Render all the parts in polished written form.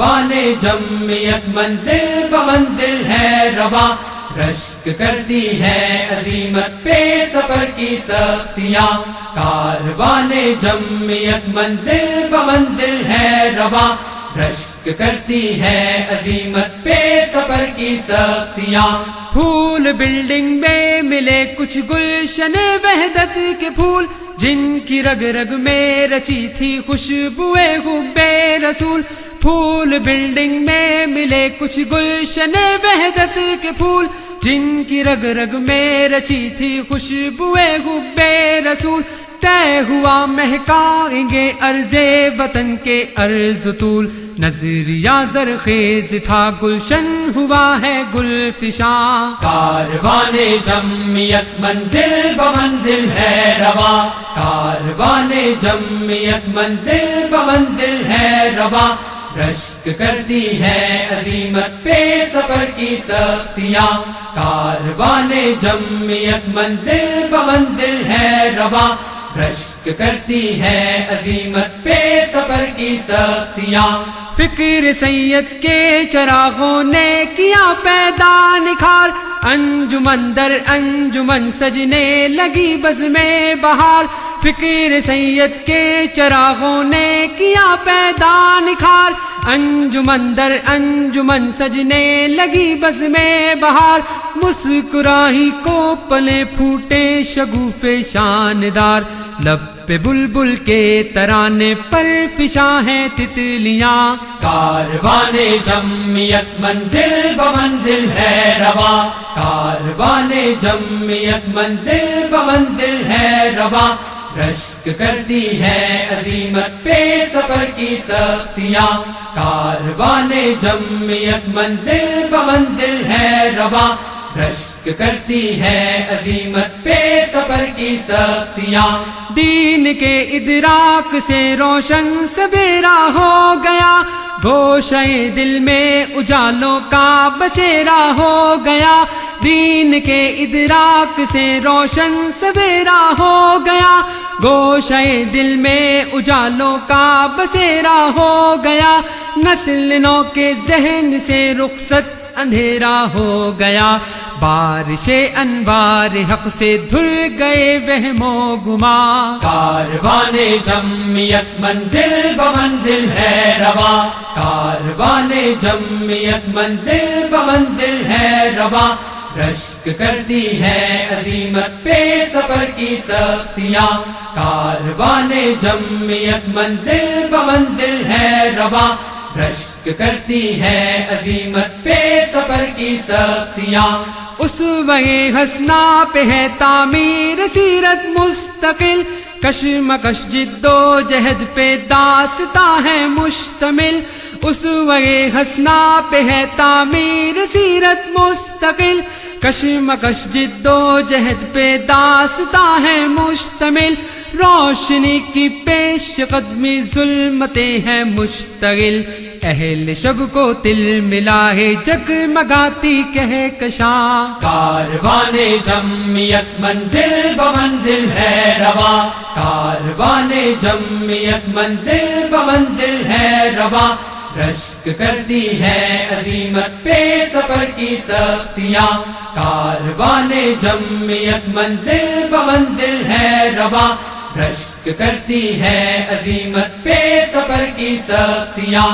کاروان جمعیت منزل بمنزل ہے رواں، رشک کرتی ہے عزیمت پہ سفر کی سختیاں، کاروان جمعیت منزل بمنزل ہے رواں، رشک کرتی ہے عزیمت پہ سفر کی سختیاں۔ پھول بلڈنگ میں ملے کچھ گلشن وحدت کے پھول، جن کی رگ رگ میں رچی تھی خوشبوئے حب رسول، پھول بلڈنگ میں ملے کچھ گلشن وحدت کے پھول، جن کی رگ رگ میں رچی تھی خوشبوئے حب رسول، طے ہوا مہکائیں گے عرض وطن کے عرض طول، نظریہ زرخیز تھا گلشن ہوا ہے گل فشاں، کاروان جمعیت منزل بمنزل ہے رواں، کاروان جمعیت منزل بمنزل ہے رواں، رشک کرتی ہے عزیمت پہ سفر کی سختیاں، کاروان جمعیت منزل بمنزل ہے رواں، رشک کرتی ہے عزیمت پہ سفر کی سختیاں۔ فکر سید کے چراغوں نے کیا پیدا نکھار، انجمن در انجمن سجنے لگی بزم بہار، فکر سید کے چراغوں نے کیا پیدا نکھار، انجمن در انجمن سجنے لگی بزم بہار، مسکراہی کو پلے پھوٹے شگوفے شاندار، لب پہ بلبل کے ترانے پر فشاں ہیں تتلیاں، کاروان جمعیت منزل بمنزل ہے رواں، کاروان جمعیت منزل بمنزل ہے رواں، رشک کرتی ہے عزیمت پہ سفر کی سختیاں، کاروان جمعیت منزل بمنزل ہے رواں، رشک کرتی ہے عزیمت پہ سفر کی سختیاں۔ دین کے ادراک سے روشن سویرا ہو گیا، گوشے دل میں اجالوں کا بسیرا ہو گیا، دین کے ادراک سے روشن سویرا ہو گیا، گوشے دل میں اجالوں کا بسیرا ہو گیا، نسل نو کے ذہن سے رخصت اندھیرا ہو گیا، بارش انوار حق سے دھل گئے وہم و گماں، کاروان جمعیت منزل بمنزل ہے رواں، کاروان جمعیت منزل بمنزل ہے رواں، رشک کرتی ہے عزیمت پہ سفر کی سختیاں، کاروان جمعیت منزل بمنزل ہے رواں، رشک کرتی ہے عزیمت پہ سفر کی سختیاں۔ اسوہ حسنا پہ ہے تعمیر سیرت مستقل، کشمکش جد و جہد پہ داستاں ہے مشتمل، اسوہ حسنا پہ ہے تعمیر سیرت مستقل، کشمکش جد و جہد پہ داستاں ہے مشتمل، روشنی کی پیش قدمی ظلمتیں ہیں مشتغل، اہل شب کو تل ملا ہے جگمگاتی کہکشاں، کاروان جمعیت منزل بمنزل ہے رواں، کاروان جمعیت منزل بمنزل ہے رواں، رشک کرتی ہے عزیمت پہ سفر کی سختیاں، کاروان جمعیت منزل بمنزل ہے رواں، رشک کرتی ہے عزیمت پہ سفر کی سختیاں۔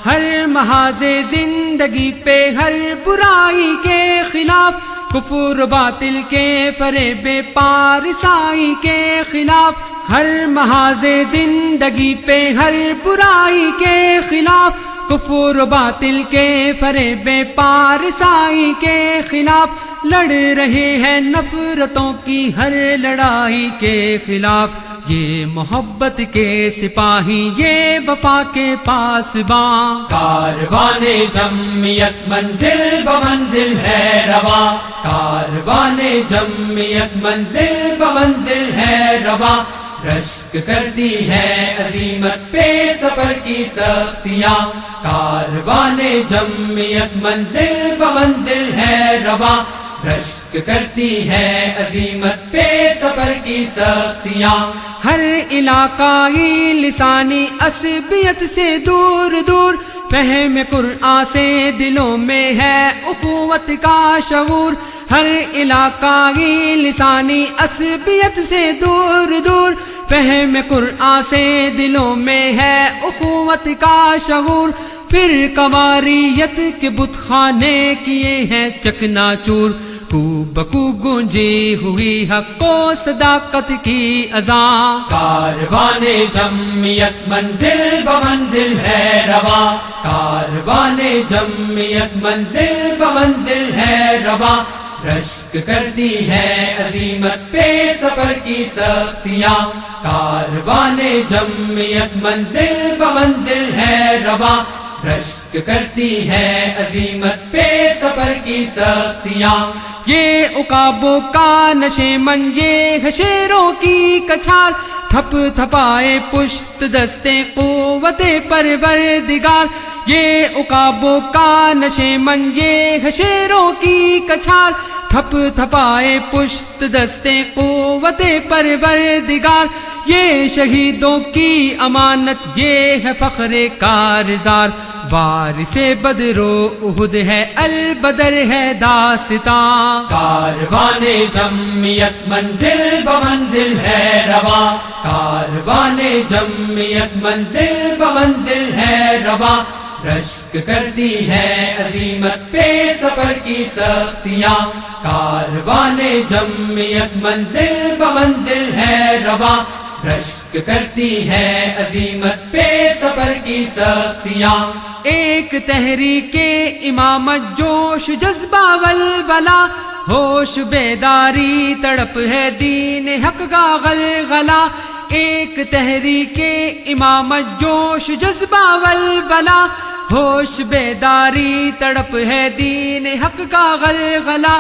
ہر محاذ زندگی پہ ہر برائی کے خلاف، کفر باطل کے فریب پارسائی کے خلاف، ہر محاذ زندگی پہ ہر برائی کے خلاف، کفر باطل کے فریب پارسائی کے خلاف، لڑ رہے ہیں نفرتوں کی ہر لڑائی کے خلاف، یہ محبت کے سپاہی یہ وفا کے پاسباں، کاروان جمعیت منزل بمنزل ہے رواں، کاروان جمعیت منزل بمنزل ہے رواں، رشک کرتی ہے عزیمت پہ سفر کی سختیاں، کاروان جمعیت منزل بمنزل ہے رواں، رشک کرتی ہے عزیمت پہ سفر کی سختیاں۔ ہر علاقائی لسانی عصبیت سے دور دور فہم قرآن سے دلوں میں ہے اخوت کا شعور، ہر علاقائی لسانی عصبیت سے دور دور، فہم قرآن سے دلوں میں ہے اخوت کا شعور، پھر قواریت کے بت خانے کیے ہیں چکنا چور، کو بکو گونجی ہوئی حق و صداقت کی اذان، کاروان جمعیت منزل بمنزل ہے رواں، کاروان جمعیت منزل بمنزل ہے رواں، رشک کرتی ہے عزیمت پہ سفر کی سختیاں، کاروان جمعیت منزل بمنزل ہے رواں، رشک کرتی ہے عزیمت پہ سفر کی سختیاں، یہ عقابوں کا نشیمن یہ ہے شیروں کی کچھار، تھپ تھپائے پشت دستے قوت پروردگار، یہ عقابوں کا نشیمن یہ ہے شیروں کی کچھار، تھپ تھپائے پشت دستے قوت پروردگار، یہ شہیدوں کی امانت یہ ہے فخر کارزار، وارث بدر و احد ہے البدر ہے داستاں، کاروان جمعیت منزل بمنزل ہے رواں، کاروان جمعیت منزل بمنزل ہے رواں، رشک کرتی ہے عزیمت پہ سفر کی سختیاں، کاروان جمعیت منزل بمنزل ہے رواں، رشک کرتی ہے عزیمت پہ سفر کی سختیاں، ایک تحریک امامت جوش جذبہ ولولہ، ہوش بیداری تڑپ ہے دین حق کا غلغلہ، ایک تحریک امامت جوش جذبہ ولولہ، ہوش بیداری تڑپ ہے دین حق کا غلغلہ،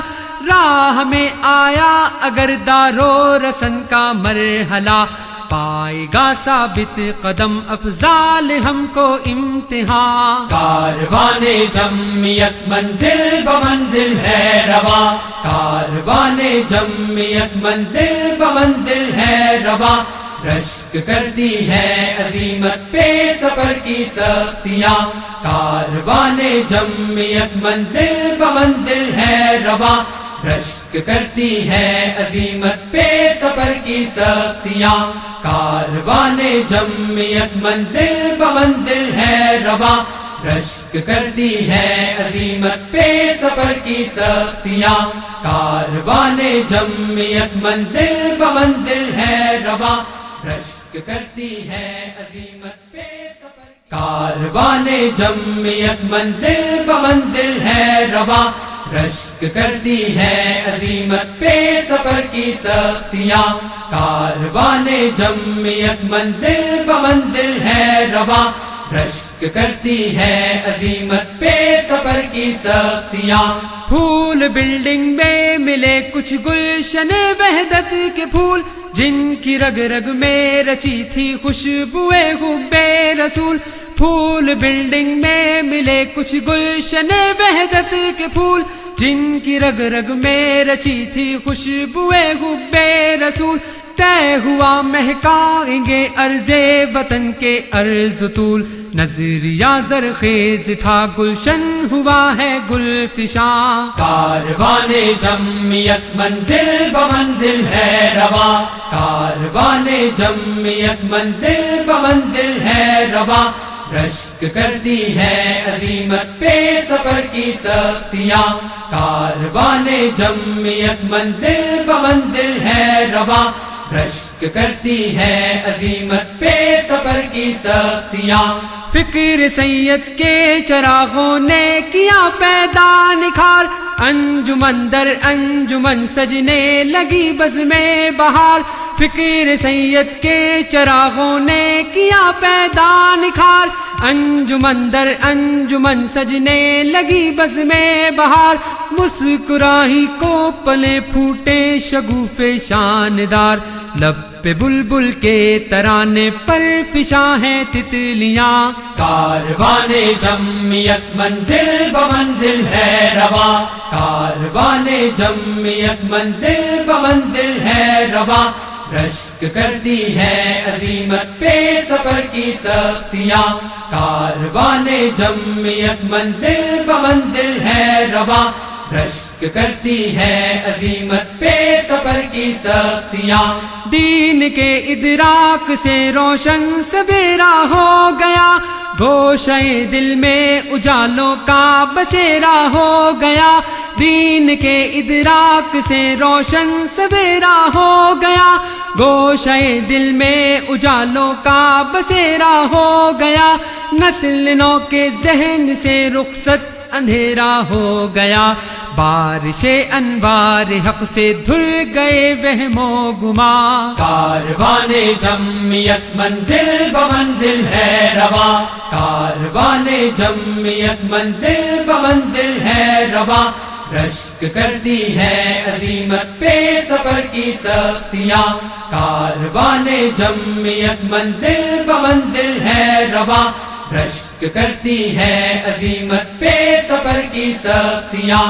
راہ میں آیا اگر دارو رسن کا مرحلہ، پائے گا ثابت قدم افضال ہم کو امتحان، کاروان جمعیت منزل بمنزل ہے رواں، کاروان جمعیت منزل بمنزل ہے رواں، رشک کرتی ہے عزیمت پہ سفر کی سختیاں، کاروان جمعیت منزل بمنزل ہے رواں، رشک کرتی ہے عزیمت پہ سفر کی سختیاں، کاروان جمعیت منزل بمنزل ہے رواں، رشک کرتی ہے عزیمت پہ سفر کی سختیاں، کاروان جمعیت منزل بمنزل ہے رواں، رشک کرتی ہے عزیمت پہ سفر، کاروان جمعیت منزل بمنزل ہے رواں، رشک کرتی ہے عزیمت پہ سفر کی سختیاں، کاروان جمعیت منزل بمنزل ہے رواں، رشک کرتی ہے عزیمت پہ سفر کی سختیاں، پھول بلڈنگ میں ملے کچھ گلشن وحدت کے پھول، جن کی رگ رگ میں رچی تھی خوشبوئے حب رسول، پھول بلڈنگ میں ملے کچھ گلشن وحدت کے پھول، جن کی رگ رگ میں رچی تھی خوشبوئے حب رسول، طے ہوا مہکائیں گے عرض وطن کے عرض طول، نظریہ زرخیز تھا گلشن ہوا ہے گل فشاں، کاروان جمعیت منزل بمنزل ہے رواں، کاروان جمعیت منزل بمنزل ہے رواں، رشک کرتی ہے عزیمت پہ سفر کی سختیاں، کاروان جمعیت منزل بمنزل ہے رواں، رشک کرتی ہے عزیمت پہ سفر کی سختیاں، فکر سید کے چراغوں نے کیا پیدا نکھار، انجمن در انجمن سجنے لگی بزم بہار، فکر سید کے چراغوں نے کیا پیدا نکھار، انجمن در انجمن سجنے لگی بزم بہار، مسکراہی کو پلے پھوٹے شگوفے شاندار، لب پہ بلبل کے ترانے پر فشاں ہیں تتلیاں، کاروان جمعیت منزل بمنزل ہے رواں، کاروان جمعیت منزل بمنزل ہے رواں، رشک رشک کرتی ہے عظیمت پہ سفر کی سختیاں، کاروان جمعیت منزل بمنزل ہے رواں، رشک کرتی ہے عظیمت پہ سفر کی سختیاں، دین کے ادراک سے روشن سویرا ہو گیا، گوشے دل میں اجالوں کا بسیرا ہو گیا، دین کے ادراک سے روشن سویرا ہو گیا، گوشے دل میں اجالوں کا بسیرا ہو گیا، نسل نو کے ذہن سے رخصت اندھیرا ہو گیا، بارش انوار حق سے دھل گئے وہم و گما، کاروان جمعیت منزل بمنزل ہے رواں، کاروان جمعیت منزل بمنزل ہے رواں، رشک کرتی ہے عظیمت پہ سفر کی سختیاں، کاروان جمعیت منزل بمنزل ہے رواں، رشک کرتی ہے عظیمت پہ سفر کی سختیاں،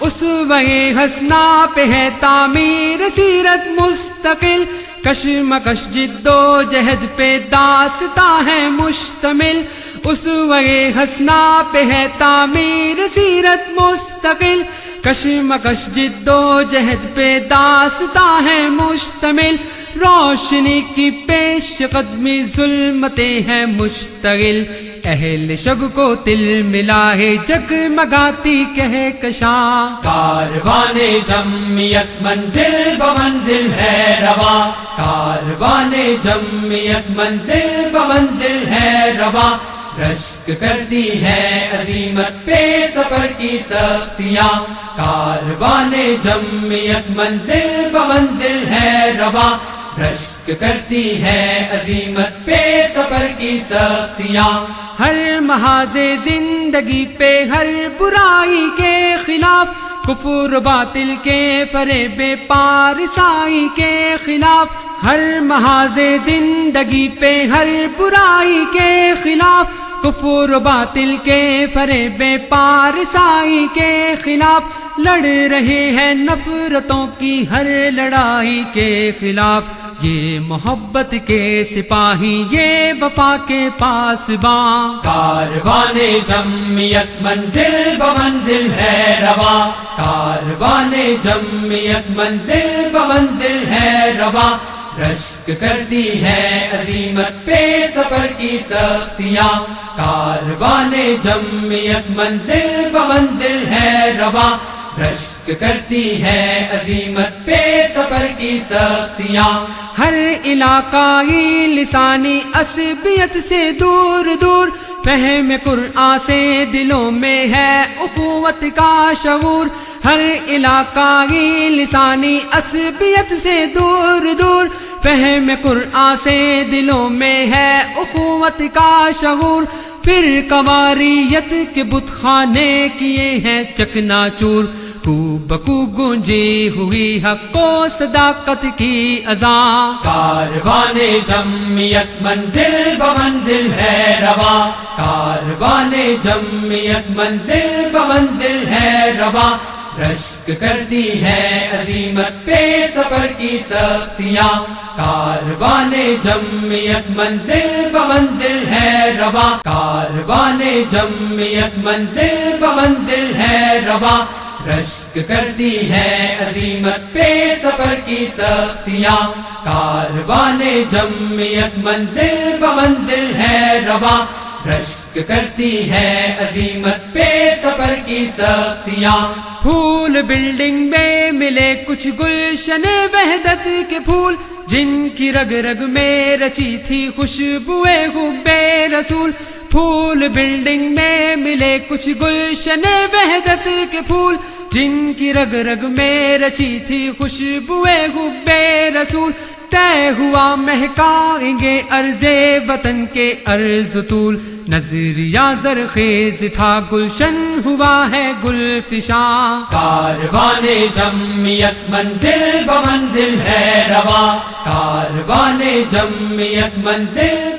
اسوہ حسنہ پہ ہے تعمیر سیرت مستقل، کشمکش جد و جہد پہ داستاں ہے مشتمل، اسوہ حسنہ پہ ہے تعمیر سیرت مستقل، کشمکش جد و جہد پہ داستاں ہے مشتمل، روشنی کی پیش قدمی ظلمتیں ہیں مشتغل، اہل شب کو تل ملا ہے جگمگاتی کہکشاں، کاروان جمعیت منزل بمنزل ہے رواں، کاروان جمعیت منزل بمنزل ہے رواں، رشک کرتی ہے عظیمت پہ سفر کی سختیاں، کاروان جمعیت منزل بمنزل ہے رواں، رشک کرتی ہے عظیمت پہ سفر کی سختیاں، ہر محاذ زندگی پہ ہر برائی کے خلاف، کفر باطل کے فریب پارسائی کے خلاف، ہر محاذ زندگی پہ ہر برائی کے خلاف، کفر باطل کے فریب پارسائی کے خلاف، لڑ رہے ہیں نفرتوں کی ہر لڑائی کے خلاف، یہ محبت کے سپاہی یہ وفا کے پاسباں، کاروان جمعیت منزل بمنزل ہے رواں، کاروان جمعیت منزل بمنزل ہے رواں، رشک کرتی ہے عظیمت پہ سفر کی سختیاں، کاروان جمعیت منزل بمنزل ہے رواں، رشک کرتی ہے عظیمت پہ سفر کی سختیاں، ہر علاقائی لسانی عصبیت سے دور دور، فہم قرآن سے دلوں میں ہے اخوت کا شعور، ہر علاقائی لسانی عصبیت سے دور دور، فہم قرآن سے دلوں میں ہے اخوت کا شعور، پھر قواریت کے بت خانے کیے ہیں چکنا چور، کو بکو گونجی ہوئی حق و صداقت کی اذان، کاروان جمعیت منزل بمنزل ہے رواں، کاروان جمعیت منزل بمنزل ہے رواں، رشک کرتی ہے عظیمت پہ سفر کی سختیاں، کاروان جمعیت منزل بمنزل ہے رواں، کاروان جمعیت منزل بمنزل ہے رواں، رشک کرتی ہے عظیمت پہ سفر کی سختیاں، کاروان جمعیت منزل بمنزل ہے رواں، رشک کرتی ہے عظیمت پہ سفر کی سختیاں، پھول بلڈنگ میں ملے کچھ گلشن وحدت کے پھول، جن کی رگ رگ میں رچی تھی خوشبوئے حب رسول، پھول بلڈنگ میں ملے کچھ گلشن وحدت کے پھول، جن کی رگ رگ میں رچی تھی خوشبوئے حب رسول، طے ہوا مہکائیں گے عرض وطن کے عرض طول، نظریہ زرخیز تھا گلشن ہوا ہے گل فشاں، کاروان جمعیت منزل بمنزل ہے رواں، کاروان جمعیت منزل